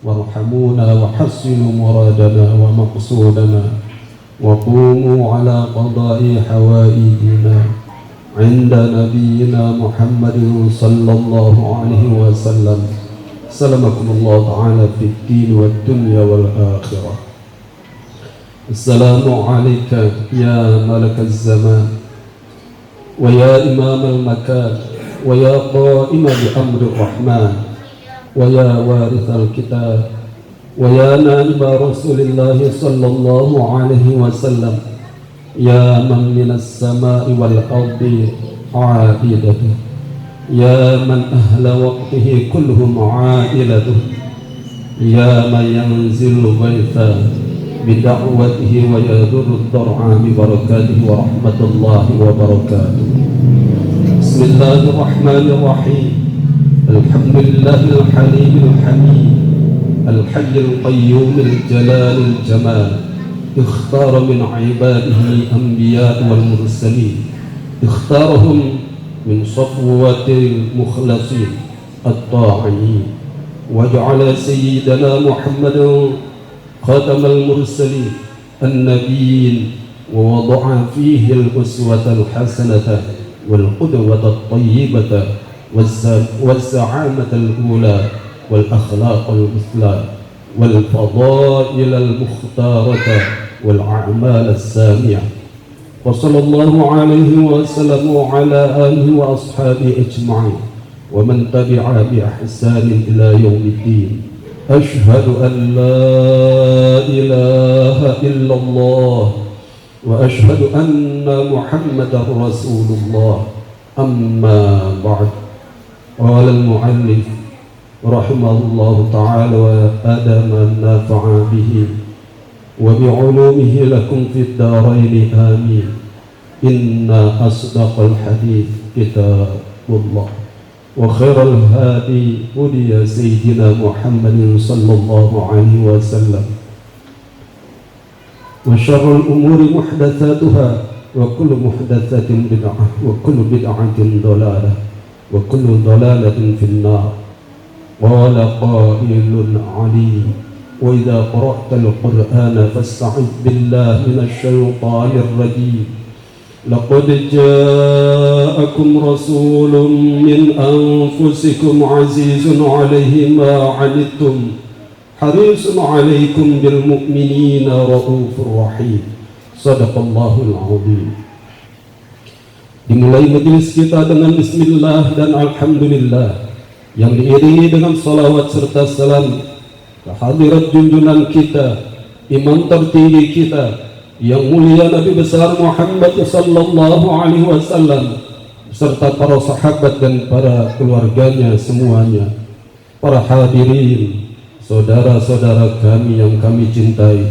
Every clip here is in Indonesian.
وارحمونا وحسنوا مرادنا ومقصودنا وقوموا على قضاء حوائجنا عند نبينا محمد صلى الله عليه وسلم. سلمكم الله تعالى في الدين والدنيا والآخرة. السلام عليك يا ملك الزمان ويا إمام المكان ويا قائم بأمر الرحمن ويا وارث الكتاب ويا نائب رسول الله صلى الله عليه وسلم يا من من السماء والأرض عائدته يا من أهل وقته كلهم عائلته يا من ينزل غيثا بدعوته ويدر الضرع ببركاته ورحمة الله وبركاته. بسم الله الرحمن الرحيم. الحمد لله الحليم الحميد الحي القيوم الجلال الجمال. اختار من عباده الأنبياء والمرسلين، اختارهم من صفوة المخلصين الطاعين، وجعل سيدنا محمد خاتم المرسلين النبيين، ووضع فيه الأسوة الحسنة والقدوة الطيبة والزعامة الأولى والأخلاق المثلى والفضائل المختارة والأعمال السامية. وصلى الله عليه وسلم وعلى آله وأصحابه أجمعين ومن تبع بإحسان إلى يوم الدين. أشهد أن لا إله إلا الله وأشهد أن محمدا رسول الله. أما بعد. قال المؤلف رحمه الله تعالى وأدام النافع به وبعلومه لكم في الدارين آمين. إن أصدق الحديث كتاب الله وخير الهادي هدي سيدنا محمد صلى الله عليه وسلم وشر الأمور محدثاتها وكل محدثة بدعة وكل بدعة ضلالة وكل ضلالة في النار. قال قائل عليم وإذا قرأت القرآن فاستعذ بالله من الشيطان الرجيم. لقد جاءكم رسول من أنفسكم عزيز عليه ما عنتم حريص عليكم بالمؤمنين رؤوف رحيم. Sadaqallahul azim. Dimulai majelis kita dengan bismillah dan alhamdulillah, yang diiringi dengan salawat serta salam kehadirat junjungan kita, imam tertinggi kita yang mulia Nabi besar Muhammad sallallahu alaihi wasallam serta para sahabat dan para keluarganya semuanya. Para hadirin, saudara-saudara kami yang kami cintai,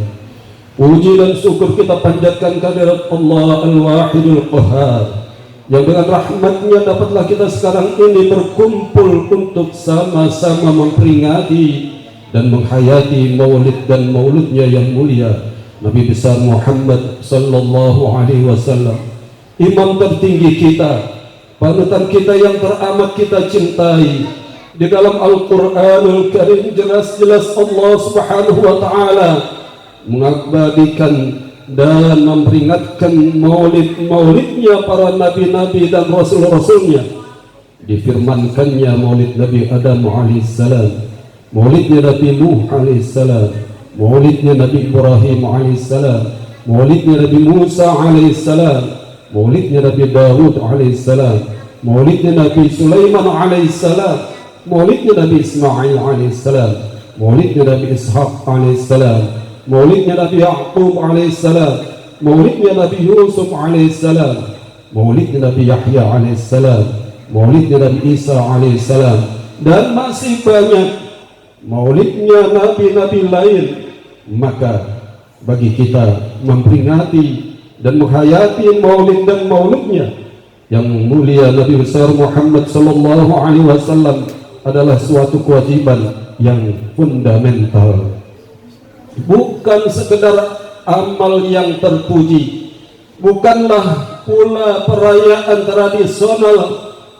puji dan syukur kita panjatkan kehadirat Allah Al-Wahidul Qahhar, yang dengan rahmatnya dapatlah kita sekarang ini berkumpul untuk sama-sama memperingati dan menghayati maulid dan maulidnya yang mulia Nabi besar Muhammad sallallahu alaihi wasallam, imam tertinggi kita, panutan kita yang teramat kita cintai. Di dalam Al-Qur'anul Karim jelas-jelas Allah Subhanahu wa taala mengabadikan dan memperingatkan maulidnya para nabi-nabi dan rasul-rasulnya. Difirmankannya maulid Nabi Adam alaihissalam, maulidnya Nabi Nuh alaihissalam, maulidnya Nabi Ibrahim alaihissalam, maulidnya Nabi Musa alaihissalam, maulidnya Nabi Dawud alaihissalam, maulidnya Nabi Sulaiman alaihissalam, maulidnya Nabi Ismail alaihissalam, maulidnya Nabi Ishaq alaihissalam, maulidnya Nabi Yaqub alaihissalam, maulidnya Nabi Yusuf alaihissalam, maulidnya Nabi Yahya alaihissalam, maulidnya Nabi Isa alaihissalam, dan masih banyak maulidnya nabi-nabi lain. Maka bagi kita memperingati dan menghayati maulid dan maulidnya yang mulia Nabi besar Muhammad sallallahu alaihi wasallam adalah suatu kewajiban yang fundamental, bukan sekedar amal yang terpuji, bukanlah pula perayaan tradisional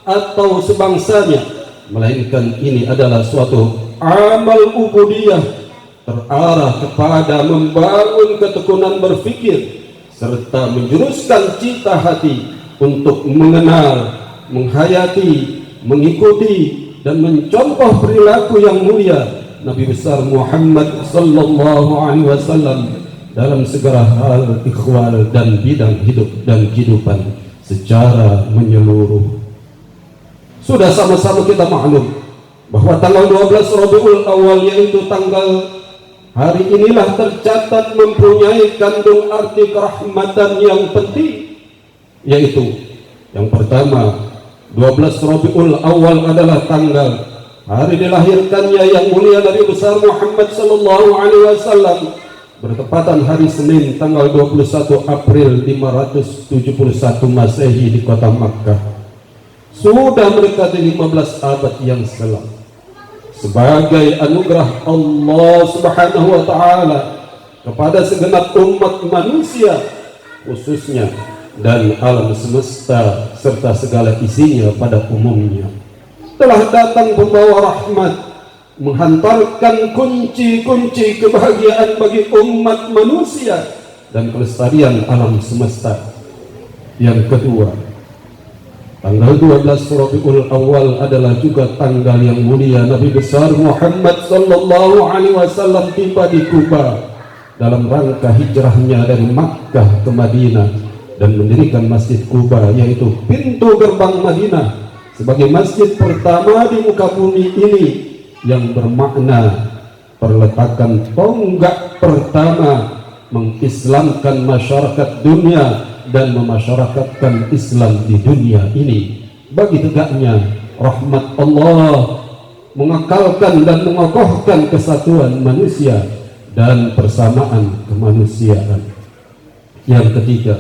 atau sebangsanya, melainkan ini adalah suatu beramal ubudiyah, terarah kepada membangun ketekunan berfikir serta menjuruskan cita hati untuk mengenal, menghayati, mengikuti dan mencontoh perilaku yang mulia Nabi besar Muhammad sallallahu alaihi wasallam dalam segala hal ikhwal dan bidang hidup dan kehidupan secara menyeluruh. Sudah sama-sama kita maklum bahwa tanggal 12 Rabiul Awal, yaitu tanggal hari inilah tercatat mempunyai kandung arti kerahmatan yang penting, yaitu yang pertama, 12 Rabiul Awal adalah tanggal hari dilahirkannya yang mulia Nabi besar Muhammad sallallahu alaihi wasallam, bertepatan hari Senin tanggal 21 April 571 Masehi di kota Makkah. Sudah mendekati 15 abad yang silam. Sebagai anugerah Allah Subhanahu wa taala kepada segenap umat manusia khususnya dan alam semesta serta segala isinya pada umumnya, telah datang pembawa rahmat, menghantarkan kunci-kunci kebahagiaan bagi umat manusia dan kelestarian alam semesta. Yang kedua, tanggal 12 Rabiul Awal adalah juga tanggal yang mulia Nabi besar Muhammad sallallahu alaihi wasallam tiba di Kuba dalam rangka hijrahnya dari Makkah ke Madinah dan mendirikan Masjid Kuba, yaitu pintu gerbang Madinah, sebagai masjid pertama di muka bumi ini yang bermakna perletakan tonggak pertama mengislamkan masyarakat dunia dan memasyarakatkan Islam di dunia ini bagi tegaknya rahmat Allah, mengekalkan dan mengokohkan kesatuan manusia dan persamaan kemanusiaan. Yang ketiga,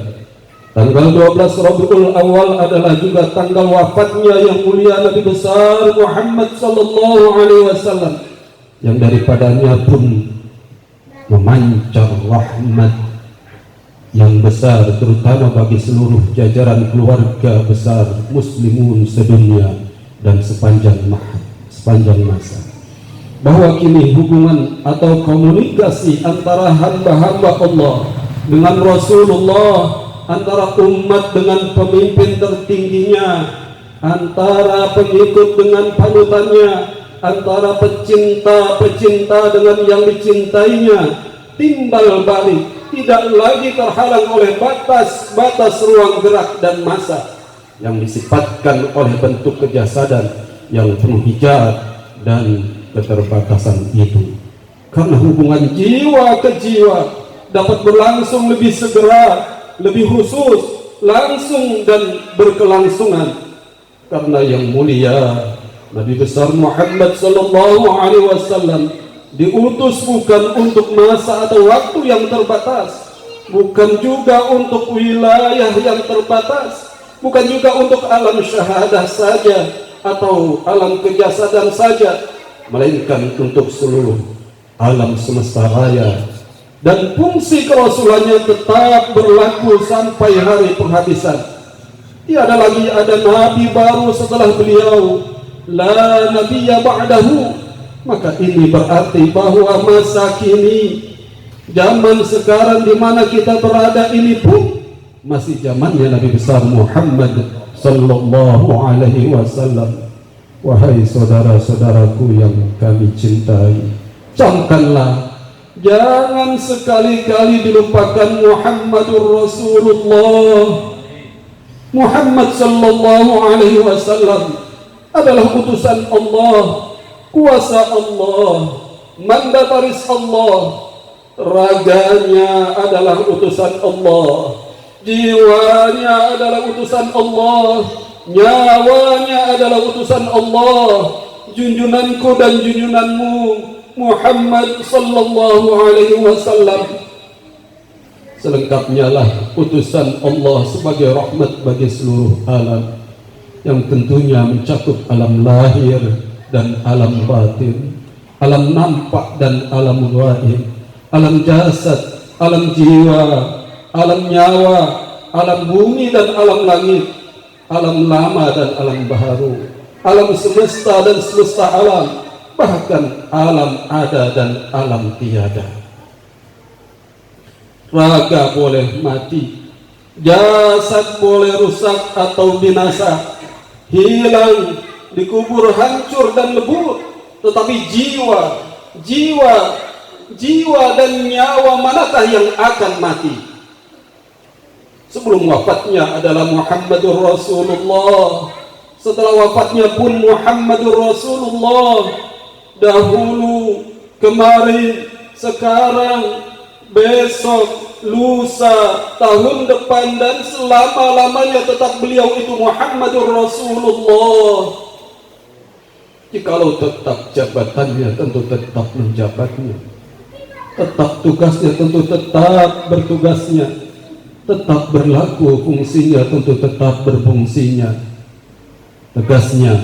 tanggal 12 Rabiul Awal adalah juga tanggal wafatnya yang mulia Nabi besar Muhammad sallallahu alaihi wasallam, yang daripadanya pun memancar rahmat yang besar terutama bagi seluruh jajaran keluarga besar muslimun sedunia dan sepanjang masa, bahwa kini hubungan atau komunikasi antara hamba-hamba Allah dengan Rasulullah, antara umat dengan pemimpin tertingginya, antara pengikut dengan panutannya, antara pecinta dengan yang dicintainya, timbal balik, tidak lagi terhalang oleh batas ruang gerak dan masa yang disifatkan oleh bentuk kejasadan yang penuh hijab dan keterbatasan itu. Karena hubungan jiwa ke jiwa dapat berlangsung lebih segera, lebih khusus, langsung dan berkelangsungan. Karena yang mulia Nabi besar Muhammad sallallahu alaihi wasallam diutus bukan untuk masa atau waktu yang terbatas, bukan juga untuk wilayah yang terbatas, bukan juga untuk alam syahadah saja atau alam kejasadan saja, melainkan untuk seluruh alam semesta raya. Dan fungsi kerasulannya tetap berlaku sampai hari penghabisan. Tiada lagi ada nabi baru setelah beliau, la nabiyya ba'dahu. Maka ini berarti bahwa masa kini, zaman sekarang di mana kita berada ini pun masih zamannya Nabi besar Muhammad sallallahu alaihi wasallam. Wahai saudara-saudaraku yang kami cintai, camkanlah, jangan sekali-kali dilupakan Muhammadur Rasulullah. Muhammad sallallahu alaihi wasallam adalah utusan Allah, kuasa Allah, mandataris Allah. Raganya adalah utusan Allah, jiwanya adalah utusan Allah, nyawanya adalah utusan Allah. Junjunanku dan junjunanmu Muhammad sallallahu alaihi wasallam selengkapnya lah utusan Allah sebagai rahmat bagi seluruh alam, yang tentunya mencakup alam lahir dan alam batin, alam nampak dan alam gaib, alam jasad, alam jiwa, alam nyawa, alam bumi dan alam langit, alam lama dan alam baharu, alam semesta dan semesta alam, bahkan alam ada dan alam tiada. Raga boleh mati, jasad boleh rusak atau binasa, hilang, dikubur hancur dan lebur, tetapi jiwa dan nyawa manakah yang akan mati? Sebelum wafatnya adalah Muhammadur Rasulullah, setelah wafatnya pun Muhammadur Rasulullah. Dahulu, kemarin, sekarang, besok, lusa, tahun depan, dan selama-lamanya tetap beliau itu Muhammadur Rasulullah. Jikalau tetap jabatannya, tentu tetap menjabatnya. Tetap tugasnya, tentu tetap bertugasnya. Tetap berlaku fungsinya, tentu tetap berfungsinya. Tegasnya,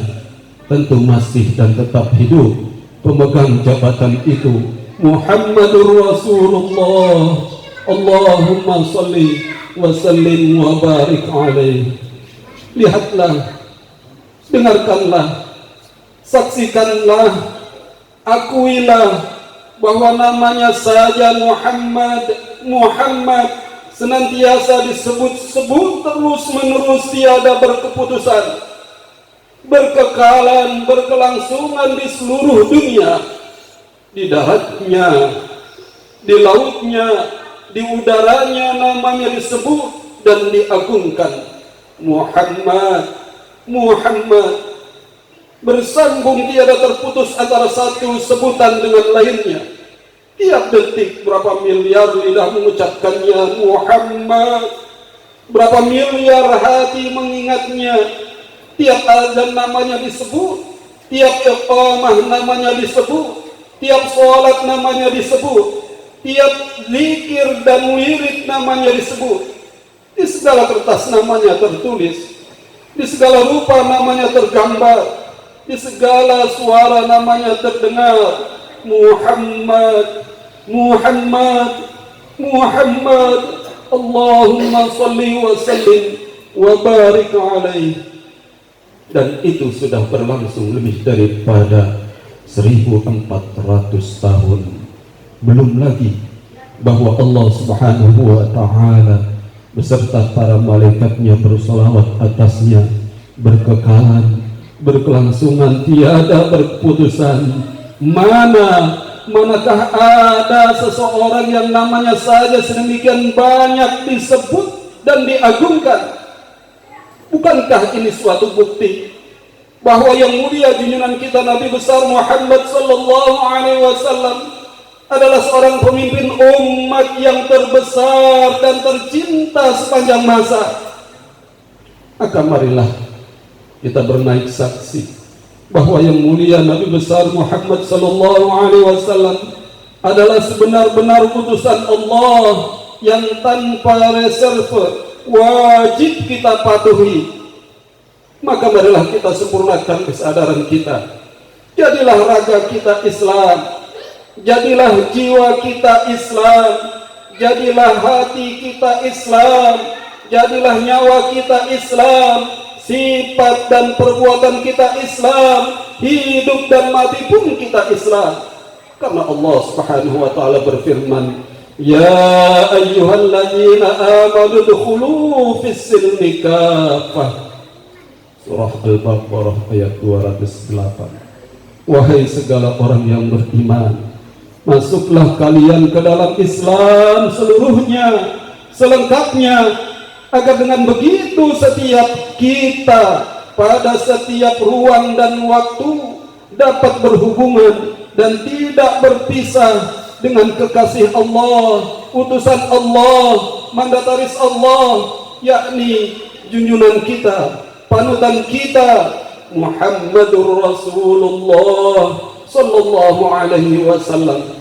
tentu masih dan tetap hidup pemegang jabatan itu, Muhammadur Rasulullah. Allahumma salli wa sallim wa barik alaih. Lihatlah, dengarkanlah, saksikanlah, akuilah bahwa namanya saja Muhammad senantiasa disebut-sebut terus menerus, tiada berkeputusan, berkekalan, berkelangsungan di seluruh dunia, di daratnya, di lautnya, di udaranya, namanya disebut dan diagungkan. Muhammad bersambung, tiada terputus antara satu sebutan dengan lainnya. Tiap detik berapa miliar lidah mengucapkannya Muhammad, berapa miliar hati mengingatnya. Tiap azan namanya disebut, tiap iqamah namanya disebut, tiap sholat namanya disebut, tiap zikir dan wirid namanya disebut. Di segala kertas namanya tertulis, di segala rupa namanya tergambar, di segala suara namanya terdengar. Muhammad, Allahumma salli wa sallim wa barik alaih. Dan itu sudah berlangsung lebih daripada 1400 tahun. Belum lagi bahwa Allah Subhanahu wa ta'ala beserta para malaikatnya bersolawat atasnya, berkekalan, berkelangsungan, tiada berkeputusan. Manakah ada seseorang yang namanya saja sedemikian banyak disebut dan diagungkan? Bukankah ini suatu bukti bahwa yang mulia junjungan kita Nabi besar Muhammad sallallahu alaihi wasallam adalah seorang pemimpin umat yang terbesar dan tercinta sepanjang masa? Maka marilah kita bernaik saksi bahwa yang mulia Nabi besar Muhammad sallallahu alaihi wasallam adalah sebenar-benar utusan Allah yang tanpa reserve wajib kita patuhi. Maka marilah kita sempurnakan kesadaran kita. Jadilah raga kita Islam, jadilah jiwa kita Islam, jadilah hati kita Islam, jadilah nyawa kita Islam, sifat dan perbuatan kita Islam, hidup dan mati pun kita Islam. Karena Allah Subhanahu wa ta'ala berfirman, Ya ayyuhalladzina amanu dukhulu fis-silmi kaffah. Surah Al-Baqarah ayat 208. Wahai segala orang yang beriman, masuklah kalian ke dalam Islam seluruhnya, selengkapnya, agar dengan begitu setiap kita pada setiap ruang dan waktu dapat berhubungan dan tidak berpisah dengan kekasih Allah, utusan Allah, mandataris Allah, yakni junjungan kita, panutan kita, Muhammadur Rasulullah sallallahu alaihi wasallam.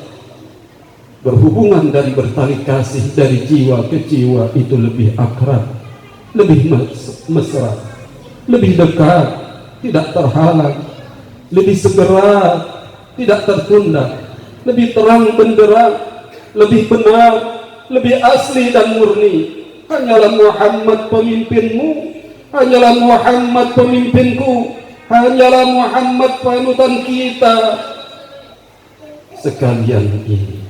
Berhubungan dan bertali kasih dari jiwa ke jiwa itu lebih akrab, lebih mesra, lebih dekat, tidak terhalang, lebih segera, tidak tertunda, lebih terang benderang, lebih benar, lebih asli dan murni. Hanyalah Muhammad pemimpinmu, hanyalah Muhammad pemimpinku, hanyalah Muhammad panutan kita, sekalian ini.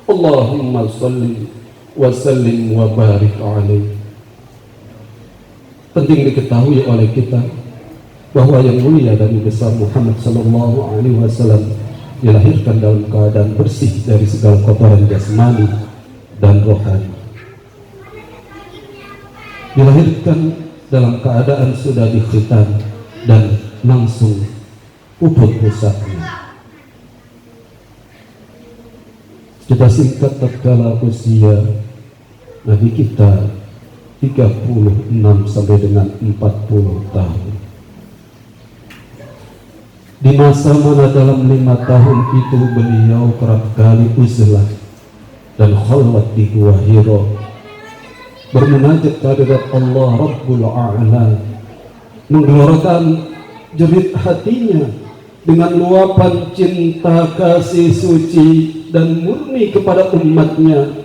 Allahumma sholli wa sallim wa barik alaihi. Penting diketahui oleh kita bahwa yang mulia dan besar Muhammad sallallahu alaihi wasallam dilahirkan dalam keadaan bersih dari segala kotoran jasmani dan rohani. Dilahirkan dalam keadaan sudah dikhitan dan langsung puput pusatnya. Kita singkat tatkala usia Nabi kita 36 sampai dengan 40 tahun. Di masa mana dalam 5 tahun itu beliau kerap kali uzlah dan khalwat di Gua Hira, bermunajat kehadirat Allah Rabbul A'la, menggelorakan jerit hatinya dengan luapan cinta kasih suci dan murni kepada umatnya.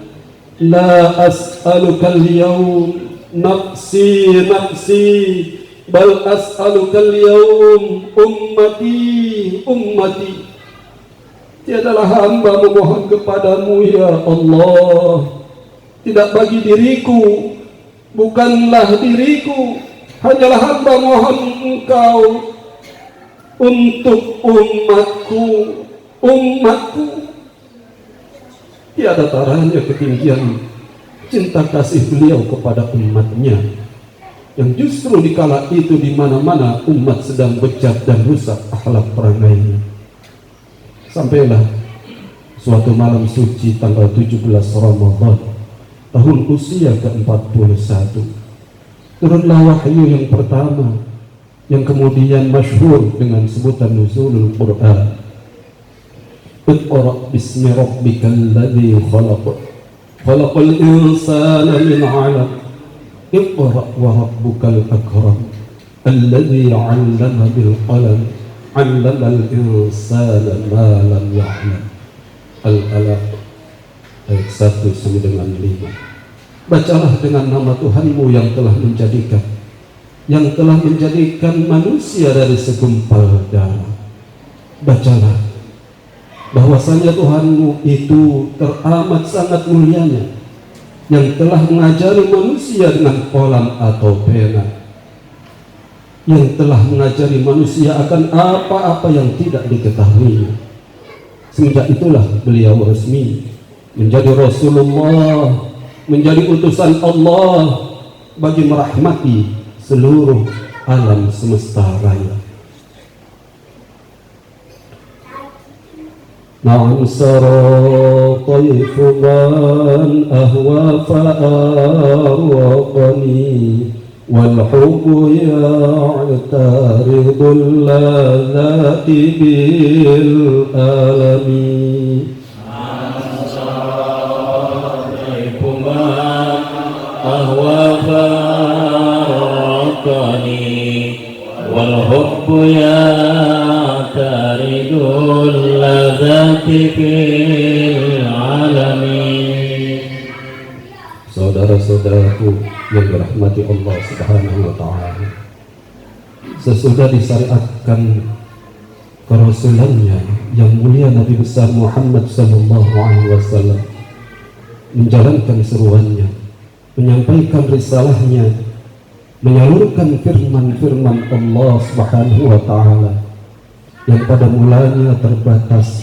La as'alukal yawm nafsi nafsi bal as'alukal yawm ummati ummati. Tiadalah hamba memohon kepadamu ya Allah, tidak bagi diriku, bukanlah diriku, hanyalah hamba mohon engkau untuk umatku, umatku. Tiada taranya ketinggian cinta kasih beliau kepada umatnya, yang justru di kala itu di mana-mana umat sedang bejat dan rusak akhlak perangainya. Sampailah suatu malam suci tanggal 17 Ramadan tahun usia ke-41, turunlah wahyu yang pertama yang kemudian masyhur dengan sebutan nuzulul Quran. Iqra bismi rabbikal ladzi khalaq khalaqal insana min 'alaq iqra wa rabbukal akram alladzi 'allama bil qalam 'allamal insana ma lam ya'lam. Al-Alaq ayat 1 sampai dengan 5. Bacalah dengan nama Tuhanmu yang telah menjadikan manusia dari segumpal darah. Bacalah bahwasanya Tuhanmu itu teramat sangat mulianya, yang telah mengajari manusia dengan kolam atau pena, yang telah mengajari manusia akan apa-apa yang tidak diketahuinya. Semenjak itulah beliau resmi menjadi Rasulullah, menjadi utusan Allah bagi merahmati seluruh alam semesta raya. Na'am sara tayfu man ahwa fa'arwaqani wal hubbu ya'taridul ladati bil alami. Na'am sara tayfu man ahwa fa'arwaqani wal hubbu ya'taridul Saudara-saudaraku yang dirahmati Allah Subhanahu wa ta'ala, sesudah disyariatkan kerasulannya yang mulia Nabi besar Muhammad sallallahu alaihi wasallam menjalankan seruannya, menyampaikan risalahnya, menyalurkan firman-firman Allah Subhanahu wa ta'ala yang pada mulanya terbatas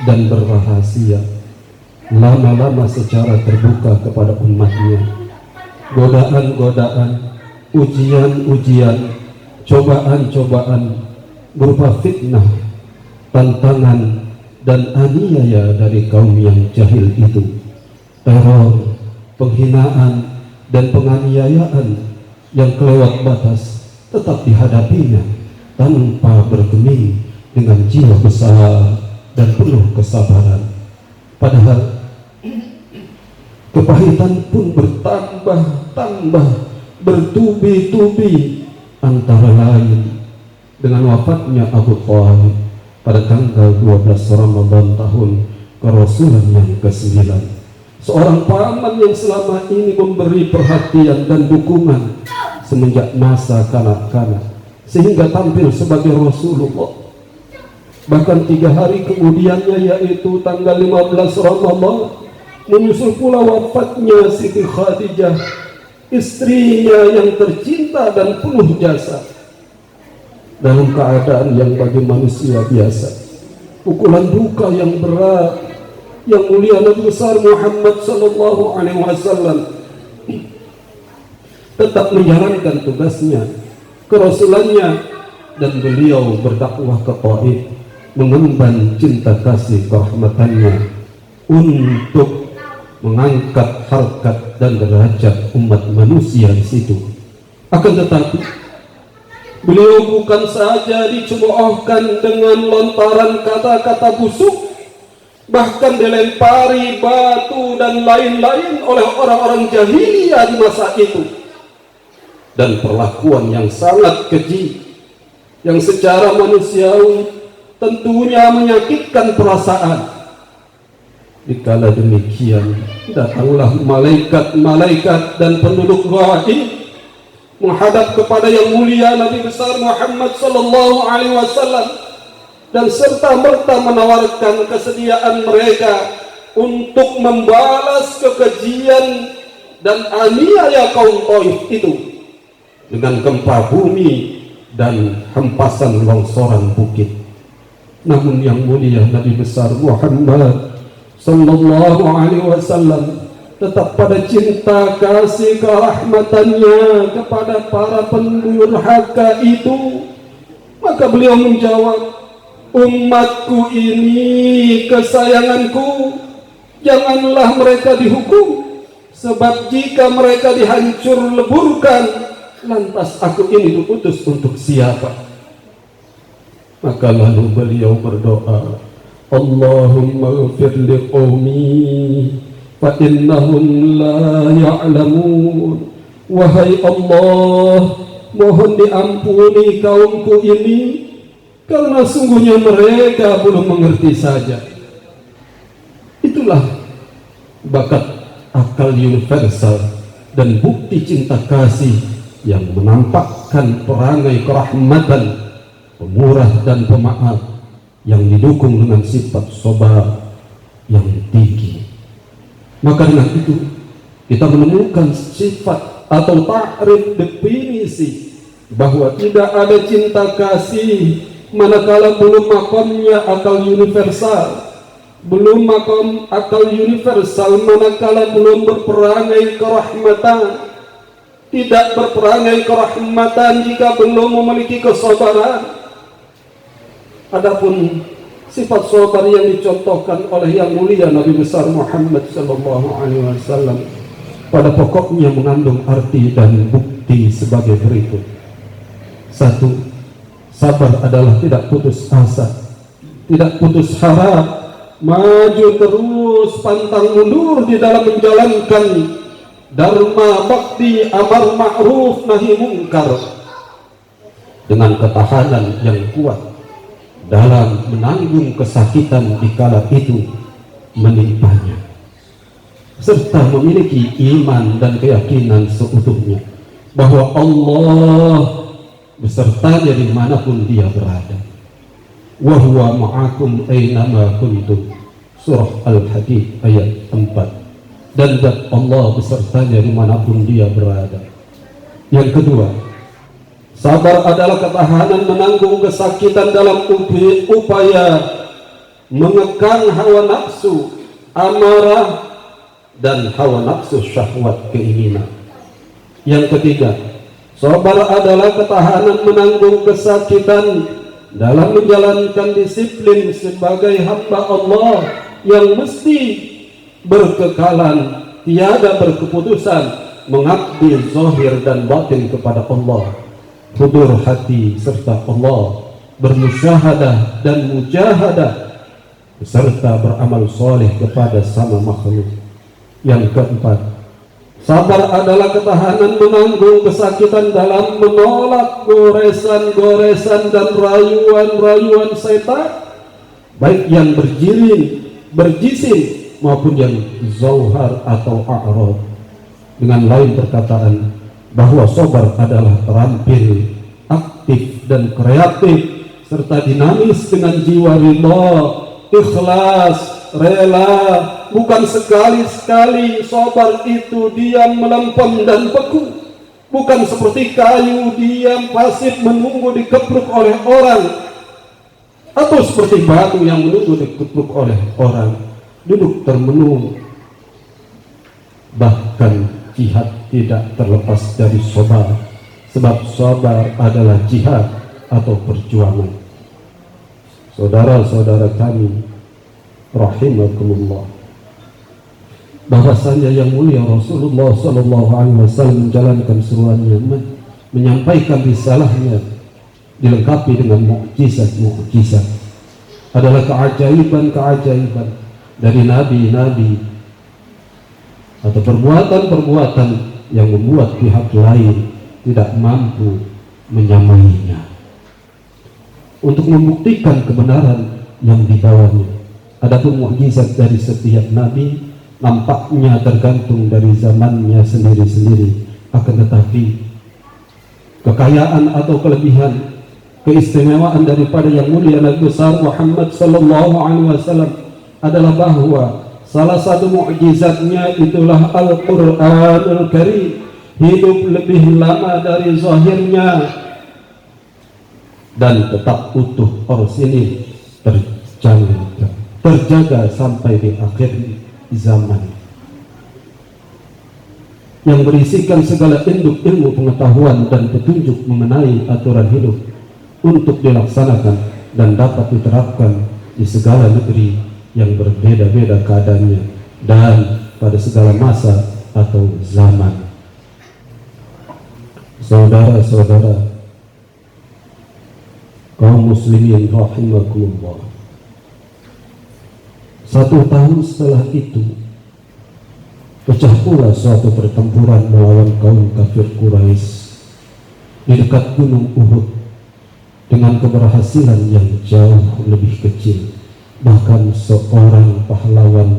dan berrahasia, lama-lama secara terbuka kepada umatnya. Godaan-godaan, ujian-ujian, cobaan-cobaan berupa fitnah, tantangan, dan aniaya dari kaum yang jahil itu, teror, penghinaan, dan penganiayaan yang kelewat batas tetap dihadapinya tanpa bergeming, dengan jiwa besar dan penuh kesabaran. Padahal kepahitan pun bertambah bertubi-tubi, antara lain dengan wafatnya Abu Thalib pada tanggal 12 Ramadan tahun kerasulan yang ke-9. Seorang paman yang selama ini memberi perhatian dan dukungan semenjak masa kanak-kanak sehingga tampil sebagai Rasulullah, Bahkan 3 hari kemudiannya, yaitu tanggal 15 Ramadhan, menyusul pula wafatnya Siti Khadijah, istrinya yang tercinta dan penuh jasa, dalam keadaan yang bagi manusia biasa. Pukulan duka yang berat. Yang mulia Nabi besar Muhammad sallallahu alaihi wasallam tetap menjalankan tugasnya, kerasulannya, dan beliau berdakwah ke Taif, mengemban cinta kasih kerahmatannya untuk mengangkat harkat dan derajat umat manusia di situ. Akan tetapi beliau bukan saja dicemoohkan dengan lontaran kata-kata busuk, bahkan dilempari batu dan lain-lain oleh orang-orang jahiliyah di masa itu, dan perlakuan yang sangat keji yang secara manusiawi tentunya menyakitkan perasaan. Dikala demikian, datanglah malaikat-malaikat dan penduduk gaib menghadap kepada yang mulia Nabi besar Muhammad sallallahu alaihi wasallam, dan serta-merta menawarkan kesediaan mereka untuk membalas kekejian dan aniaya kaum Taif itu dengan gempa bumi dan hempasan longsoran bukit. Namun yang mulia Nabi besar Muhammad sallallahu alaihi wasallam tetap pada cinta kasih kerahmatannya kepada para pendurhaka itu. Maka beliau menjawab, umatku ini kesayanganku, janganlah mereka dihukum, sebab jika mereka dihancur leburkan, lantas aku ini diutus untuk siapa? Maka lalu beliau berdoa, Allahumma ighfir liqawmi fa innahum la ya'lamun. Wahai Allah, mohon diampuni kaumku ini, karena sungguhnya mereka belum mengerti saja. Itulah bakat akal universal dan bukti cinta kasih yang menampakkan perangai kerahmatan, pemurah dan pemaaf yang didukung dengan sifat sabar yang tinggi. Maka dengan itu kita menemukan sifat atau takrif definisi bahwa tidak ada cinta kasih manakala belum makamnya akal universal, belum makam akal universal manakala belum berperangai kerahmatan, tidak berperangai kerahmatan jika belum memiliki kesabaran. Adapun sifat sabar yang dicontohkan oleh yang mulia Nabi besar Muhammad sallallahu alaihi wasallam pada pokoknya mengandung arti dan bukti sebagai berikut. 1. Sabar adalah tidak putus asa, tidak putus harap, maju terus pantang mundur di dalam menjalankan dharma bakti amar ma'ruf nahi mungkar, dengan ketahanan yang kuat dalam menanggung kesakitan dikala itu menimpanya, serta memiliki iman dan keyakinan seutuhnya bahwa Allah besertanya dimanapun dia berada. Wa huwa ma'akum aynama kuntum, surah Al-Hadid ayat 4. Dan zat Allah besertanya dimanapun dia berada. Yang kedua, sabar adalah ketahanan menanggung kesakitan dalam upaya mengekang hawa nafsu amarah dan hawa nafsu syahwat keinginan. Yang ketiga, sabar adalah ketahanan menanggung kesakitan dalam menjalankan disiplin sebagai hamba Allah yang mesti berkekalan, tiada berkeputusan, mengabdi zahir dan batin kepada Allah, hudur hati serta Allah, bermusyahadah dan mujahadah, serta beramal soleh kepada sama makhluk. Yang keempat, sabar adalah ketahanan menanggung kesakitan dalam menolak goresan-goresan dan rayuan-rayuan setan, baik yang berjisim maupun yang zauhar atau a'rad. Dengan lain perkataan, bahwa sabar adalah terampil, aktif dan kreatif serta dinamis dengan jiwa ridha, ikhlas, rela. Bukan sekali-sekali sabar itu diam, melempem dan beku. Bukan seperti kayu diam pasif menunggu dikepruk oleh orang, atau seperti batu yang menunggu dikepruk oleh orang, duduk termenung. Bahkan jihad tidak terlepas dari sabar, sebab sabar adalah jihad atau perjuangan. Saudara-saudara kami rahimakumullah, bahwasanya yang mulia Rasulullah SAW menjalankan seruannya, menyampaikan risalahnya, dilengkapi dengan mukjizat-mukjizat, adalah keajaiban-keajaiban dari nabi-nabi atau perbuatan-perbuatan yang membuat pihak lain tidak mampu menyamainya. Untuk membuktikan kebenaran yang dibawanya, adapun mukjizat dari setiap nabi nampaknya tergantung dari zamannya sendiri-sendiri, akan tetapi kekayaan atau kelebihan, keistimewaan daripada yang mulia Nabi besar Muhammad sallallahu alaihi wasallam adalah bahwa salah satu mukjizatnya itulah Al-Qur'anul Karim, hidup lebih lama dari zahirnya dan tetap utuh poros ini terjaga sampai di akhir zaman, yang berisikan segala induk ilmu pengetahuan dan petunjuk mengenai aturan hidup untuk dilaksanakan dan dapat diterapkan di segala negeri yang berbeda-beda keadaannya dan pada segala masa atau zaman. Saudara-saudara kaum muslimin rahimakumullah, 1 tahun setelah itu pecah pula suatu pertempuran melawan kaum kafir Quraisy di dekat gunung Uhud dengan keberhasilan yang jauh lebih kecil. Bahkan seorang pahlawan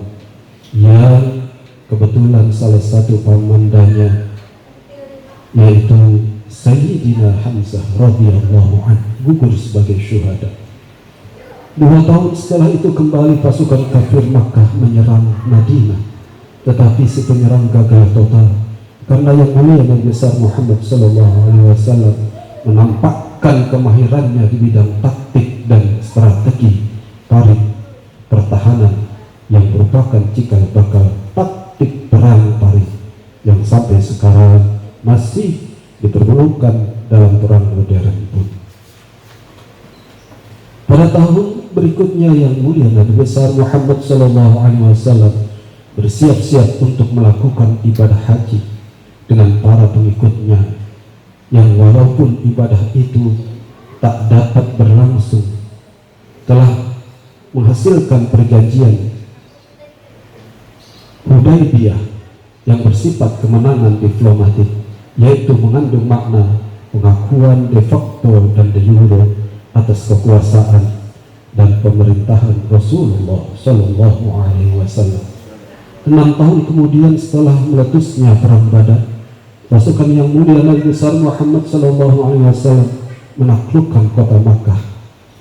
yang kebetulan salah satu pamandannya, yaitu Sayyidina Hamzah radhiyallahu anhu, gugur sebagai syuhada. 2 tahun setelah itu kembali pasukan kafir Makkah menyerang Madinah, tetapi si penyerang gagal total karena yang mulia Nabi besar Muhammad sallallahu alaihi wasallam menampakkan kemahirannya di bidang taktik dan strategi tarik pertahanan yang merupakan cikal bakal taktik perang tarik yang sampai sekarang masih dipergunakan dalam perang modern pun. Pada tahun berikutnya yang mulia Nabi besar Muhammad sallallahu alaihi wasallam bersiap-siap untuk melakukan ibadah haji dengan para pengikutnya, yang walaupun ibadah itu tak dapat berlangsung, telah menghasilkan perjanjian Hudaybiyah yang bersifat kemenangan diplomatik, yaitu mengandung makna pengakuan de facto dan de jure atas kekuasaan dan pemerintahan Rasulullah Sallallahu Alaihi Wasallam. 6 tahun kemudian setelah meletusnya perang Badar, pasukan yang mulia Nabi besar Muhammad Sallallahu Alaihi Wasallam menaklukkan kota Makkah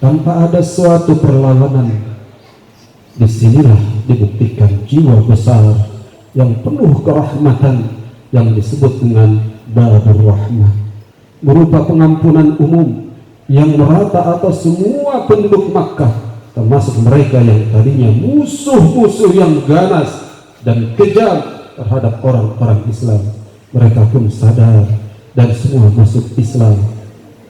tanpa ada suatu perlawanan. Disinilah dibuktikan jiwa besar yang penuh kerahmatan yang disebut dengan Babur Rahmah, berupa pengampunan umum yang merata atas semua penduduk Makkah, termasuk mereka yang tadinya musuh-musuh yang ganas dan kejam terhadap orang-orang Islam. Mereka pun sadar dan semua masuk Islam.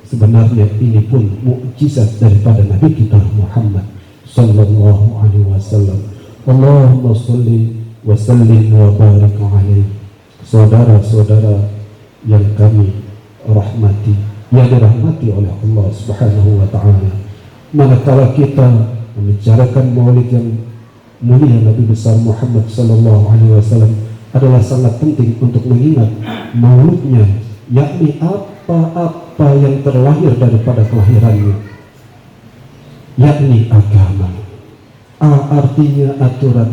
Sebenarnya ini pun mukjizat daripada Nabi kita Muhammad sallallahu alaihi wasallam. Allahumma shalli wa sallim wa barik alaihi. Saudara-saudara yang kami rahmati, yang dirahmati oleh Allah Subhanahu wa taala, manakala kita membicarakan maulid yang mulia Nabi besar Muhammad sallallahu alaihi wasallam, adalah sangat penting untuk mengingat maulidnya, yakni apa-apa yang terlahir daripada kelahirannya, yakni agama. Artinya aturan,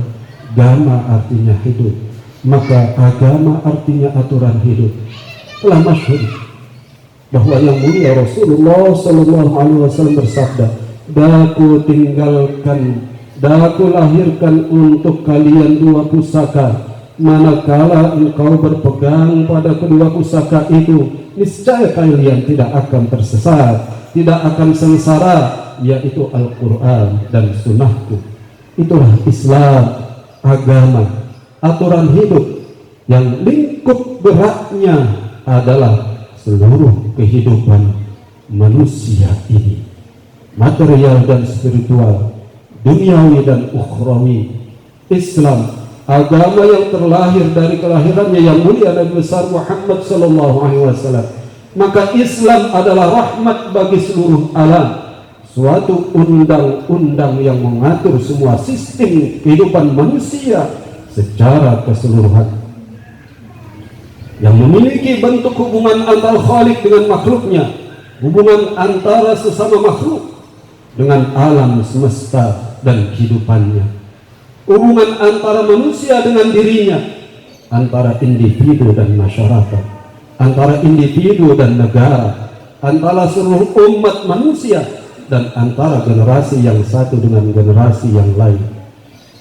gama artinya hidup, maka agama artinya aturan hidup. Telah masyhur bahwa yang mulia Rasulullah Sallallahu Alaihi Wasallam bersabda, "Daku tinggalkan, daku lahirkan untuk kalian dua pusaka. Manakala engkau berpegang pada kedua pusaka itu, niscaya kalian tidak akan tersesat, tidak akan sengsara, yaitu Al-Quran dan Sunnahku." Itulah Islam, agama, aturan hidup yang lingkup beratnya adalah seluruh kehidupan manusia ini, material dan spiritual, duniawi dan ukhrawi. Islam, agama yang terlahir dari kelahirannya yang mulia Nabi besar Muhammad sallallahu alaihi wasallam. Maka Islam adalah rahmat bagi seluruh alam, suatu undang-undang yang mengatur semua sistem kehidupan manusia secara keseluruhan, yang memiliki bentuk hubungan antara Khalik dengan makhluknya, hubungan antara sesama makhluk dengan alam semesta dan kehidupannya, hubungan antara manusia dengan dirinya, antara individu dan masyarakat, antara individu dan negara, antara seluruh umat manusia, dan antara generasi yang satu dengan generasi yang lain.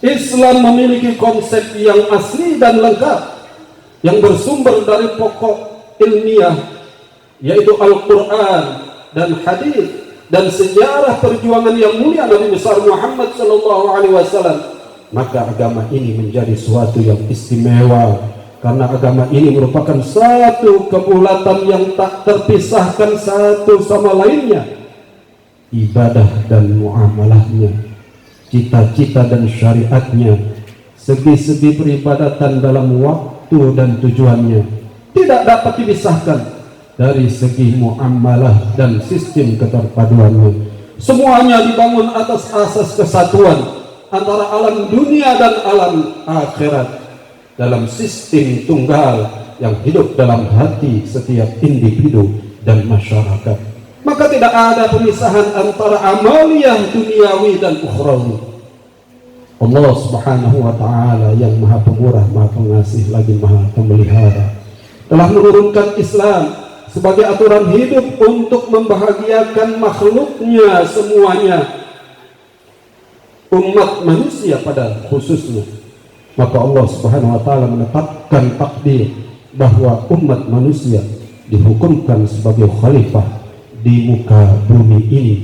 Islam memiliki konsep yang asli dan lengkap, yang bersumber dari pokok ilmiah, yaitu Al-Quran dan hadis, dan sejarah perjuangan yang mulia Nabi besar Muhammad sallallahu alaihi wasallam. Maka agama ini menjadi suatu yang istimewa, karena agama ini merupakan satu kebulatan yang tak terpisahkan satu sama lainnya. Ibadah dan muamalahnya, cita-cita dan syariatnya, segi-segi peribadatan dalam waktu dan tujuannya tidak dapat dipisahkan dari segi muamalah dan sistem keterpaduannya. Semuanya dibangun atas asas kesatuan antara alam dunia dan alam akhirat dalam sistem tunggal yang hidup dalam hati setiap individu dan masyarakat. Maka tidak ada pemisahan antara amaliyah duniawi dan ukhrawi. Allah Subhanahu wa ta'ala yang maha pemurah, maha pengasih, lagi maha pemelihara, telah menurunkan Islam sebagai aturan hidup untuk membahagiakan makhluknya semuanya, umat manusia pada khususnya. Maka Allah Subhanahu wa ta'ala menetapkan takdir bahwa umat manusia dihukumkan sebagai khalifah di muka bumi ini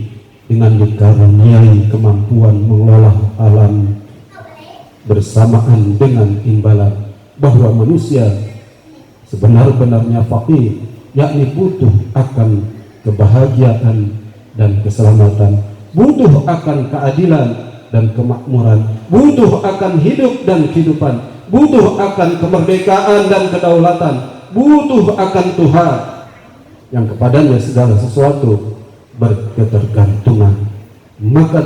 dengan dikaruniai kemampuan mengelola alam bersamaan dengan imbalan bahwa manusia sebenar-benarnya fakir, yakni butuh akan kebahagiaan dan keselamatan, butuh akan keadilan dan kemakmuran, butuh akan hidup dan kehidupan, butuh akan kemerdekaan dan kedaulatan, butuh akan Tuhan yang kepadanya segala sesuatu berketergantungan. Maka